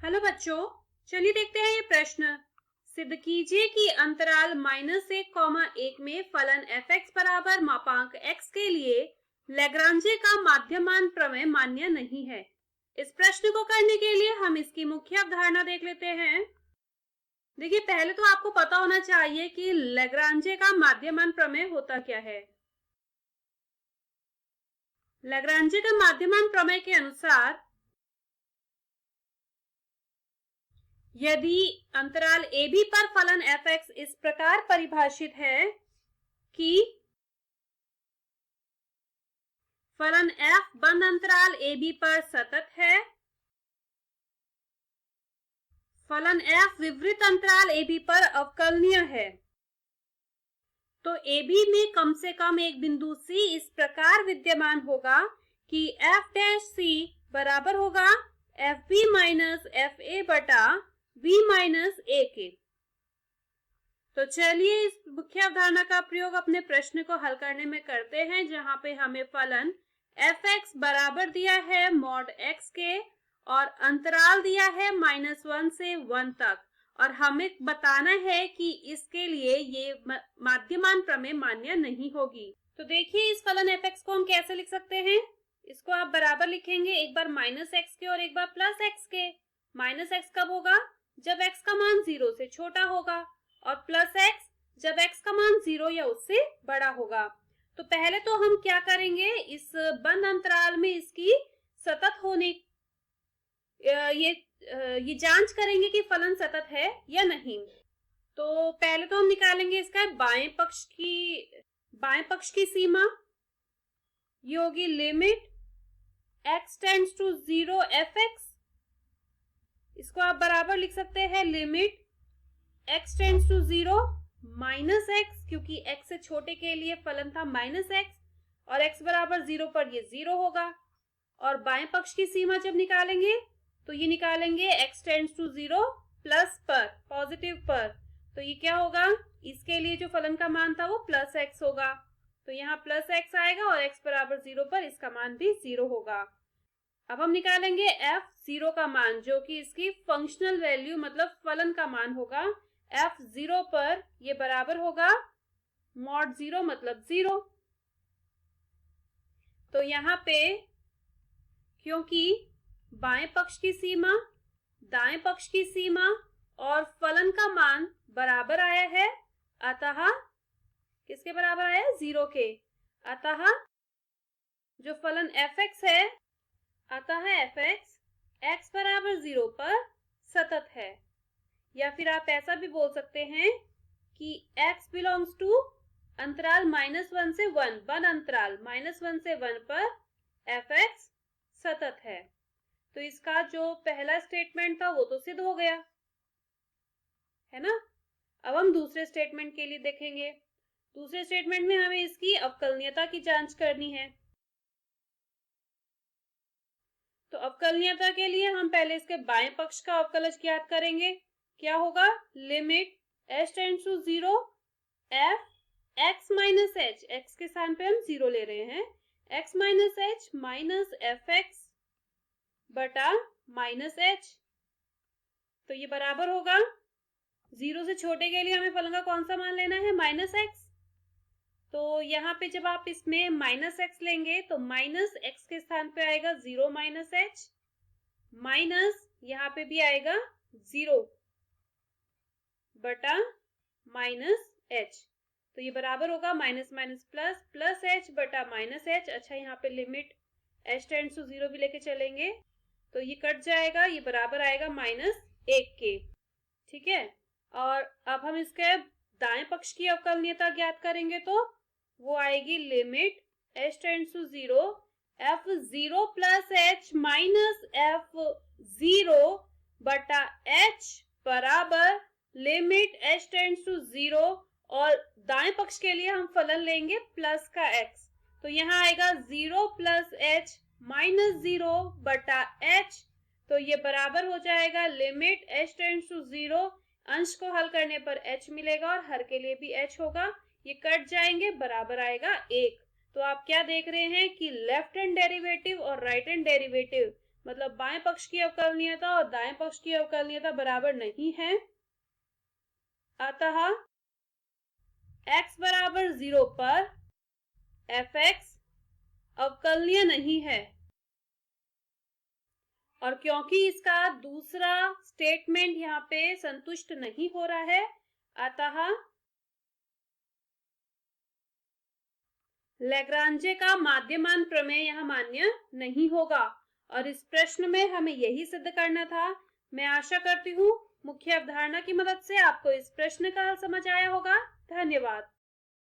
Hello बच्चों, चलिए देखते हैं ये प्रश्न। सिद्ध कीजिए कि अंतराल -1, 1 में फलन f(x) बराबर मापांक x के लिए लैग्रांजे का माध्यमान प्रमेय मान्य नहीं है। इस प्रश्न को करने के लिए हम इसकी मुख्य अवधारणा देख लेते हैं। देखिए, पहले तो आपको पता होना चाहिए कि लैग्रांजे का माध्यमान प्रमेय होता क्या है। लैग्रांजे का माध्यमान प्रमेय के अनुसार यदि अंतराल AB पर फलन f(x) इस प्रकार परिभाषित है कि फलन f बंद अंतराल AB पर सतत है, फलन f विवृत अंतराल AB पर अवकलनीय है, तो AB में कम से कम एक बिंदु C इस प्रकार विद्यमान होगा कि f' बराबर होगा FB माइनस FA बटा B माइनस A के। तो चलिए इस मुख्य अवधारणा का प्रयोग अपने प्रश्न को हल करने में करते हैं, जहां पे हमें फलन f(x) बराबर दिया है मॉड x के और अंतराल दिया है -1 से 1 तक, और हमें बताना है कि इसके लिए ये माध्यमान प्रमेय मान्य नहीं होगी। तो देखिए, इस फलन f(x) को हम कैसे लिख सकते हैं। इसको आप बराबर लिखेंगे, एक बार -x के और एक बार +x के। -x कब होगा? जब x का मान 0 से छोटा होगा, और +x जब x का मान 0 या उससे बड़ा होगा। तो पहले तो हम क्या करेंगे, इस बंद अंतराल में इसकी सतत होने ये जांच करेंगे कि फलन सतत है या नहीं। तो पहले तो हम निकालेंगे इसका बाएं पक्ष की सीमा। ये होगी limit x tends to 0 f(x). इसको आप बराबर लिख सकते हैं limit x tends to 0 -x, क्योंकि x से छोटे के लिए फलन था -x, और x बराबर 0 पर ये 0 होगा। और बाएं पक्ष की सीमा जब निकालेंगे तो ये निकालेंगे x टेंड्स टू 0 प्लस पर, पॉजिटिव पर। तो ये क्या होगा, इसके लिए जो फलन का मान था वो +x होगा, तो यहाँ +x आएगा और x बराबर 0 पर इसका मान भी 0 होगा। अब हम निकालेंगे f(0) का मान, जो कि इसकी फंक्शनल वैल्यू मतलब फलन का मान होगा। f(0) पर ये बराबर होगा मॉड 0 मतलब 0। तो यहाँ पे क्योंकि बाएं पक्ष की सीमा, दाएं पक्ष की सीमा और फलन का मान बराबर आया है, अतः किसके बराबर आया है? 0 के। अतः जो फलन f(x) है, अतः f(x) x बराबर 0 पर सतत है। या फिर आप ऐसा भी बोल सकते हैं कि x बिलोंग्स टू अंतराल -1 से 1, बंद अंतराल -1 से 1 पर f(x) सतत है। तो इसका जो पहला स्टेटमेंट था वो तो सिद्ध हो गया है ना। अब हम दूसरे स्टेटमेंट के लिए देखेंगे। दूसरे स्टेटमेंट में हमें इसकी अवकलनीयता की जांच करनी है। तो अवकलनीयता के लिए हम पहले इसके बाएं पक्ष का अवकलज ज्ञात करेंगे। क्या होगा? Limit h tends to 0 f x minus h, x के स्थान पे हम 0 ले रहे हैं, x minus h minus f(x) बटा -h। तो ये बराबर होगा 0 से छोटे के लिए हमें फलन का कौन सा मान लेना है? -x। तो यहाँ पे जब आप इसमें -x लेंगे तो -x के स्थान पे आएगा 0 माइनस h, माइनस यहाँ पे भी आएगा 0 बटा -h। तो ये बराबर होगा minus minus plus, plus h बटा -h। अच्छा, यहाँ पे लिमिट h टेंड्स टू 0 भी लेके चलेंगे तो ये कट जाएगा, ये बराबर आएगा -1 के। ठीक है, और अब हम इसके दाएं पक्ष की अवकलनीयता ज्ञात करेंगे तो वो आएगी limit h tends to 0 f(0) plus h minus f(0) बटा h बराबर लिमिट h टेंड्स टू 0, और दाएं पक्ष के लिए हम फलन लेंगे प्लस का x। तो यहाँ आएगा 0 प्लस h माइनस 0 बटा h। तो ये बराबर हो जाएगा लिमिट h टेंड्स टू 0, अंश को हल करने पर h मिलेगा और हर के लिए भी h होगा, ये कट जाएंगे, बराबर आएगा 1। तो आप क्या देख रहे हैं कि लेफ्ट हैंड डेरिवेटिव और राइट हैंड डेरिवेटिव मतलब बाएं पक्ष की अवकलनीयता और दाएं पक्ष की अवकलनीयता बराबर नहीं है, अतः x बराबर 0 पर f(x) अवकलनीय नहीं है। और क्योंकि इसका दूसरा स्टेटमेंट यहाँ पे संतुष्ट नहीं हो रहा है, अतः लैग्रांजे का माध्यमान प्रमेय यहाँ मान्य नहीं होगा। और इस प्रश्न में हमें यही सिद्ध करना था। मैं आशा करती हूँ मुख्य अवधारणा की मदद से आपको इस प्रश्न का हल समझ आया होगा। धन्यवाद।